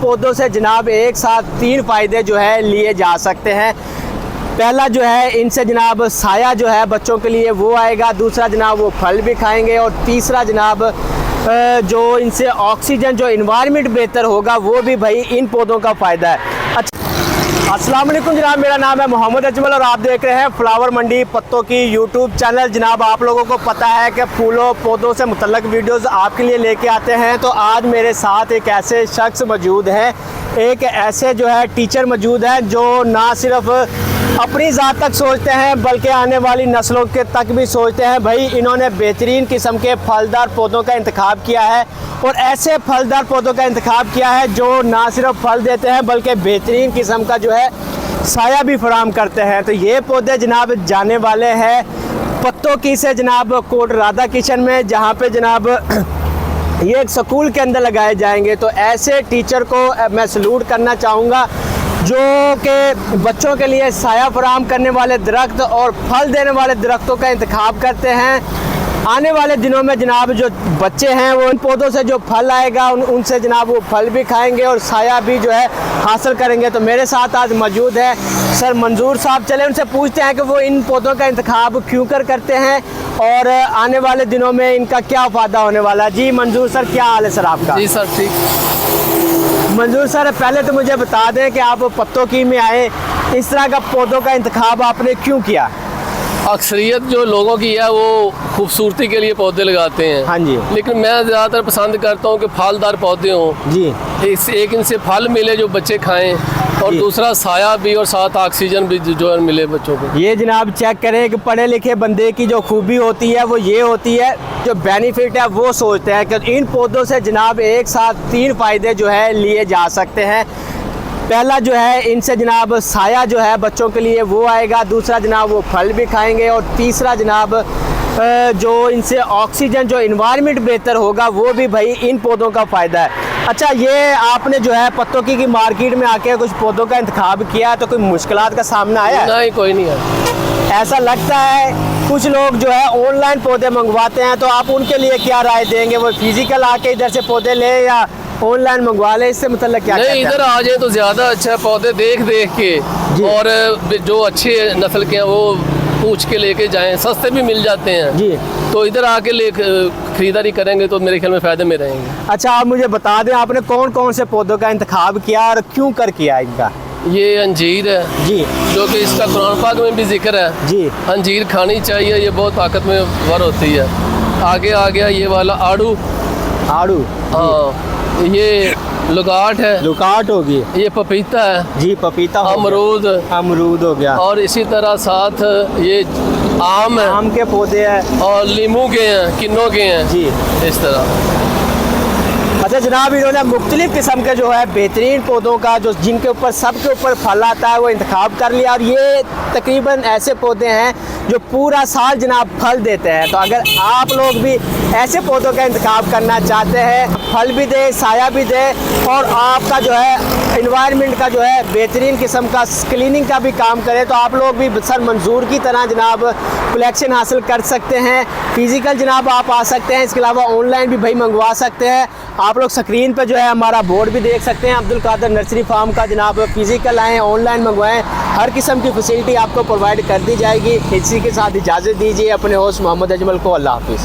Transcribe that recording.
पौधों से जनाब एक साथ 3 फ़ायदे जो है लिए जा सकते हैं। पहला जो है इनसे जनाब साया जो है बच्चों के लिए वो आएगा, दूसरा जनाब वो फल भी खाएंगे और तीसरा जनाब जो इनसे ऑक्सीजन जो इन्वायरमेंट बेहतर होगा वो भी भाई इन पौधों का फ़ायदा है। अस्सलाम वालेकुम जनाब, मेरा नाम है मोहम्मद अजमल और आप देख रहे हैं फ्लावर मंडी पत्तों की यूट्यूब चैनल। जनाब आप लोगों को पता है कि फूलों पौधों से मुतल्लक वीडियोस आपके लिए लेके आते हैं, तो आज मेरे साथ एक ऐसे शख्स मौजूद हैं, एक ऐसे जो है टीचर मौजूद हैं जो ना सिर्फ अपनी ज़ात तक सोचते हैं बल्कि आने वाली नस्लों के तक भी सोचते हैं। भाई इन्होंने बेहतरीन किस्म के फलदार पौधों का इंतखाब किया है और ऐसे फलदार पौधों का इंतखाब किया है जो ना सिर्फ फल देते हैं बल्कि बेहतरीन किस्म का जो है साया भी फराहम करते हैं। तो ये पौधे जनाब जाने वाले हैं पत्तों की से जनाब कोट राधा किशन में, जहाँ पे जनाब ये एक स्कूल के अंदर लगाए जाएंगे। तो ऐसे टीचर को मैं सलूट करना चाहूँगा जो कि बच्चों के लिए साया फराहम करने वाले दरख्त और फल देने वाले दरख्तों का इंतखाब करते हैं। आने वाले दिनों में जनाब जो बच्चे हैं वो इन पौधों से जो फल आएगा उनसे जनाब वो फल भी खाएंगे और साया भी जो है हासिल करेंगे। तो मेरे साथ आज मौजूद है सर मंजूर साहब, चले उनसे पूछते हैं कि वो इन पौधों का इंतखाब क्यों करते हैं और आने वाले दिनों में इनका क्या फ़ायदा होने वाला है। जी मंजूर सर, क्या हाल है सर आपका? जी सर ठीक। मंजूर सर, पहले तो मुझे बता दें कि आप पत्तों की में आए, इस तरह का पौधों का इंतखाब आपने क्यों किया? अक्सरियत जो लोगों की है वो खूबसूरती के लिए पौधे लगाते हैं। हाँ जी। लेकिन मैं ज़्यादातर पसंद करता हूँ कि फलदार पौधे हों जी। एक इनसे फल मिले जो बच्चे खाएं और दूसरा साया भी और साथ ऑक्सीजन भी जो है मिले बच्चों को। ये जनाब चेक करें कि पढ़े लिखे बंदे की जो खूबी होती है वो ये होती है, जो बेनिफिट है वो सोचते हैं कि इन पौधों से जनाब एक साथ 3 फ़ायदे जो है लिए जा सकते हैं। पहला जो है इनसे जनाब साया जो है बच्चों के लिए वो आएगा, दूसरा जनाब वो फल भी खाएंगे और तीसरा जनाब जो इनसे ऑक्सीजन जो इन्वायरमेंट बेहतर होगा वो भी भाई इन पौधों का फ़ायदा है। अच्छा, ये आपने जो है पत्तों की मार्केट में आके कुछ पौधों का इंतखाब किया तो कोई मुश्किलात का सामना आया? नहीं, कोई नहीं है। ऐसा लगता है कुछ लोग जो है ऑनलाइन पौधे मंगवाते हैं, तो आप उनके लिए क्या राय देंगे? वो फिजिकल आके इधर से पौधे ले या ऑनलाइन मंगवा ले, इससे मतलब क्या? नहीं, इधर आ जाए तो ज़्यादा अच्छा है। पौधे देख के और जो अच्छे नस्ल के हैं वो पूछ के लेके जाएं, सस्ते भी मिल जाते हैं जी। तो इधर आके खरीदारी करेंगे तो मेरे ख्याल में फ़ायदे में रहेंगे। अच्छा, आप मुझे बता दें आपने कौन कौन से पौधों का इंतखाब किया और क्यों किया इनका? ये अंजीर है जी, जो कि इसका कुरान पाक में भी जिक्र है जी। अंजीर खानी चाहिए, ये बहुत ताकत में वर होती है। आगे आ गया ये वाला आड़ू। हाँ, ये लुकाट है। लुकाट होगी। ये पपीता है। जी, पपीता। अमरूद हो गया। और इसी तरह साथ ये आम है। आम के पौधे हैं और लीमू के हैं, किन्नों के हैं जी, इस तरह। अच्छा जनाब, इन्होंने मुख्तलिफ किस्म के जो है बेहतरीन पौधों का जो जिनके ऊपर सबके ऊपर फल आता है वो इंतखाब कर लिया और ये तकरीबन ऐसे पौधे हैं जो पूरा साल जनाब फल देते हैं। तो अगर आप लोग भी ऐसे पौधों का इंतखाब करना चाहते हैं, फल भी दे साया भी दे और आपका जो है इन्वायरमेंट का जो है बेहतरीन किस्म का क्लीनिंग का भी काम करे, तो आप लोग भी सर मंजूर की तरह जनाब कलेक्शन हासिल कर सकते हैं। फिज़िकल जनाब आप आ सकते हैं, इसके अलावा ऑनलाइन भी भाई मंगवा सकते हैं। आप लोग स्क्रीन पर जो है हमारा बोर्ड भी देख सकते हैं, अब्दुल कादर नर्सरी फार्म का। जनाब फिज़िकल आएँ, ऑनलाइन मंगवाएँ, हर किस्म की फैसिलिटी आपको प्रोवाइड कर दी जाएगी। इसी के साथ इजाज़त दीजिए अपने होस्ट मोहम्मद अजमल को। अल्लाह हाफिज़।